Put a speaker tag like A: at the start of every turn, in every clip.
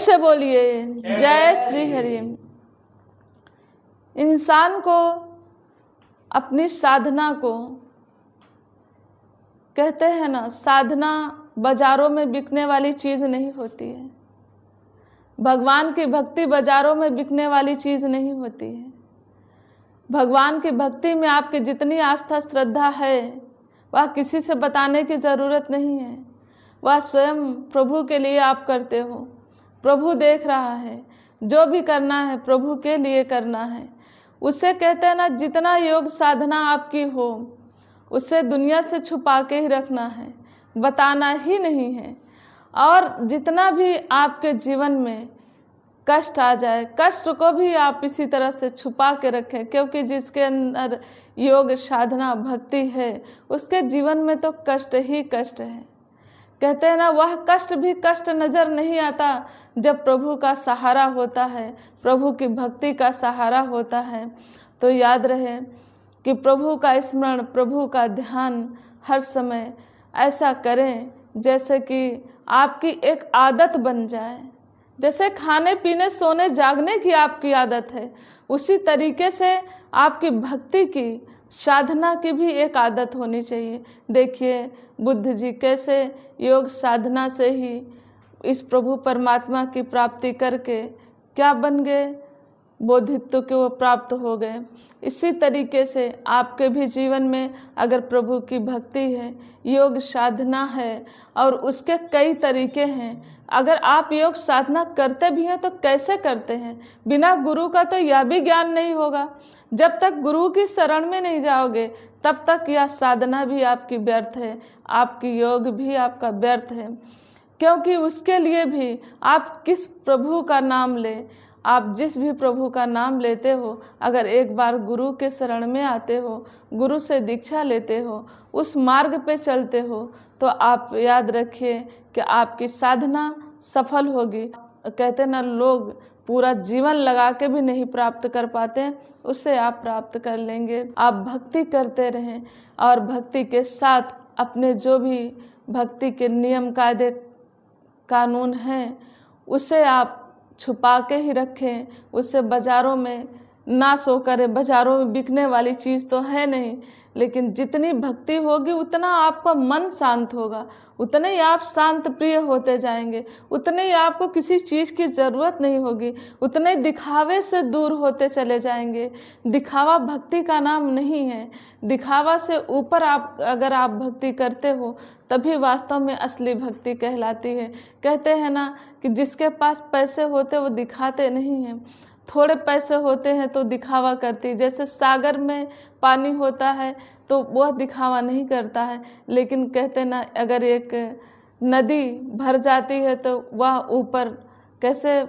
A: से बोलिए जय श्री हरि। इंसान को अपनी साधना को, कहते हैं ना, साधना बाजारों में बिकने वाली चीज नहीं होती है। भगवान की भक्ति बाजारों में बिकने वाली चीज नहीं होती है। भगवान की भक्ति में आपकी जितनी आस्था श्रद्धा है वह किसी से बताने की जरूरत नहीं है। वह स्वयं प्रभु के लिए आप करते हो। प्रभु देख रहा है, जो भी करना है प्रभु के लिए करना है। उससे कहते हैं ना, जितना योग साधना आपकी हो उससे दुनिया से छुपा के ही रखना है, बताना ही नहीं है। और जितना भी आपके जीवन में कष्ट आ जाए, कष्ट को भी आप इसी तरह से छुपा के रखें, क्योंकि जिसके अंदर योग साधना भक्ति है उसके जीवन में तो कष्ट ही कष्ट है। कहते हैं ना, वह कष्ट भी कष्ट नजर नहीं आता जब प्रभु का सहारा होता है, प्रभु की भक्ति का सहारा होता है। तो याद रहे कि प्रभु का स्मरण, प्रभु का ध्यान हर समय ऐसा करें जैसे कि आपकी एक आदत बन जाए। जैसे खाने पीने सोने जागने की आपकी आदत है, उसी तरीके से आपकी भक्ति की साधना की भी एक आदत होनी चाहिए। देखिए बुद्ध जी कैसे योग साधना से ही इस प्रभु परमात्मा की प्राप्ति करके क्या बन गए, बोधित्व के वो प्राप्त हो गए। इसी तरीके से आपके भी जीवन में अगर प्रभु की भक्ति है, योग साधना है, और उसके कई तरीके हैं। अगर आप योग साधना करते भी हैं तो कैसे करते हैं, बिना गुरु का तो यह भी ज्ञान नहीं होगा। जब तक गुरु की शरण में नहीं जाओगे तब तक यह साधना भी आपकी व्यर्थ है, आपकी योग भी आपका व्यर्थ है। क्योंकि उसके लिए भी आप किस प्रभु का नाम लें, आप जिस भी प्रभु का नाम लेते हो, अगर एक बार गुरु के शरण में आते हो, गुरु से दीक्षा लेते हो, उस मार्ग पे चलते हो, तो आप याद रखिए कि आपकी साधना सफल होगी। कहते ना, लोग पूरा जीवन लगा के भी नहीं प्राप्त कर पाते, उससे आप प्राप्त कर लेंगे। आप भक्ति करते रहें और भक्ति के साथ अपने जो भी भक्ति के नियम कायदे कानून हैं उसे आप छुपा के ही रखें, उससे बाजारों में ना शो करें। बाजारों में बिकने वाली चीज़ तो है नहीं, लेकिन जितनी भक्ति होगी उतना आपका मन शांत होगा, उतने ही आप शांत प्रिय होते जाएंगे, उतने ही आपको किसी चीज़ की ज़रूरत नहीं होगी, उतने दिखावे से दूर होते चले जाएंगे। दिखावा भक्ति का नाम नहीं है। दिखावा से ऊपर अगर आप भक्ति करते हो तभी वास्तव में असली भक्ति कहलाती है। कहते हैं ना कि जिसके पास पैसे होते वो दिखाते नहीं हैं, थोड़े पैसे होते हैं तो दिखावा करती। जैसे सागर में पानी होता है तो वह दिखावा नहीं करता है, लेकिन कहते ना, अगर एक नदी भर जाती है तो वह ऊपर कैसे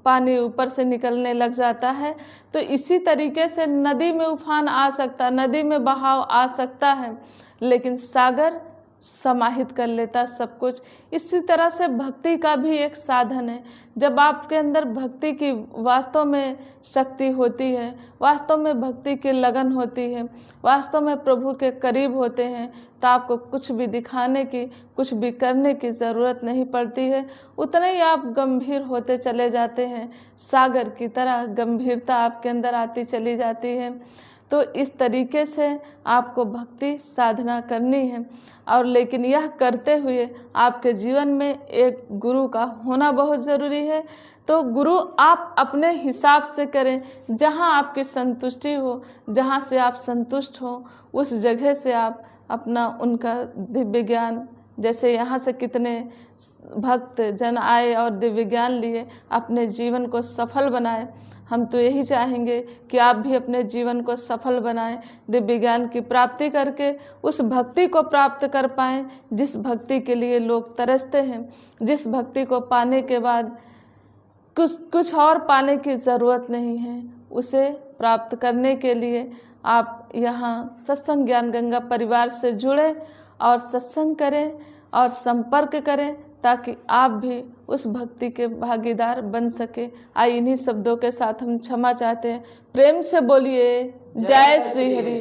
A: पानी ऊपर से निकलने लग जाता है। तो इसी तरीके से नदी में उफान आ सकता, नदी में बहाव आ सकता है, लेकिन सागर समाहित कर लेता सब कुछ। इसी तरह से भक्ति का भी एक साधन है। जब आपके अंदर भक्ति की वास्तव में शक्ति होती है, वास्तव में भक्ति की लगन होती है, वास्तव में प्रभु के करीब होते हैं, तो आपको कुछ भी दिखाने की, कुछ भी करने की ज़रूरत नहीं पड़ती है। उतने ही आप गंभीर होते चले जाते हैं, सागर की तरह गंभीरता आपके अंदर आती चली जाती है। तो इस तरीके से आपको भक्ति साधना करनी है। और लेकिन यह करते हुए आपके जीवन में एक गुरु का होना बहुत ज़रूरी है। तो गुरु आप अपने हिसाब से करें, जहाँ आपकी संतुष्टि हो, जहाँ से आप संतुष्ट हो, उस जगह से आप अपना उनका दिव्य ज्ञान, जैसे यहाँ से कितने भक्त जन आए और दिव्य ज्ञान लिए, अपने जीवन को सफल बनाए। हम तो यही चाहेंगे कि आप भी अपने जीवन को सफल बनाएं, दिव्य ज्ञान की प्राप्ति करके उस भक्ति को प्राप्त कर पाएं जिस भक्ति के लिए लोग तरसते हैं, जिस भक्ति को पाने के बाद कुछ और पाने की ज़रूरत नहीं है। उसे प्राप्त करने के लिए आप यहाँ सत्संग ज्ञान गंगा परिवार से जुड़ें और सत्संग करें और संपर्क करें, ताकि आप भी उस भक्ति के भागीदार बन सके। आइए इन्हीं शब्दों के साथ हम क्षमा चाहते हैं। प्रेम से बोलिए जय श्री हरि।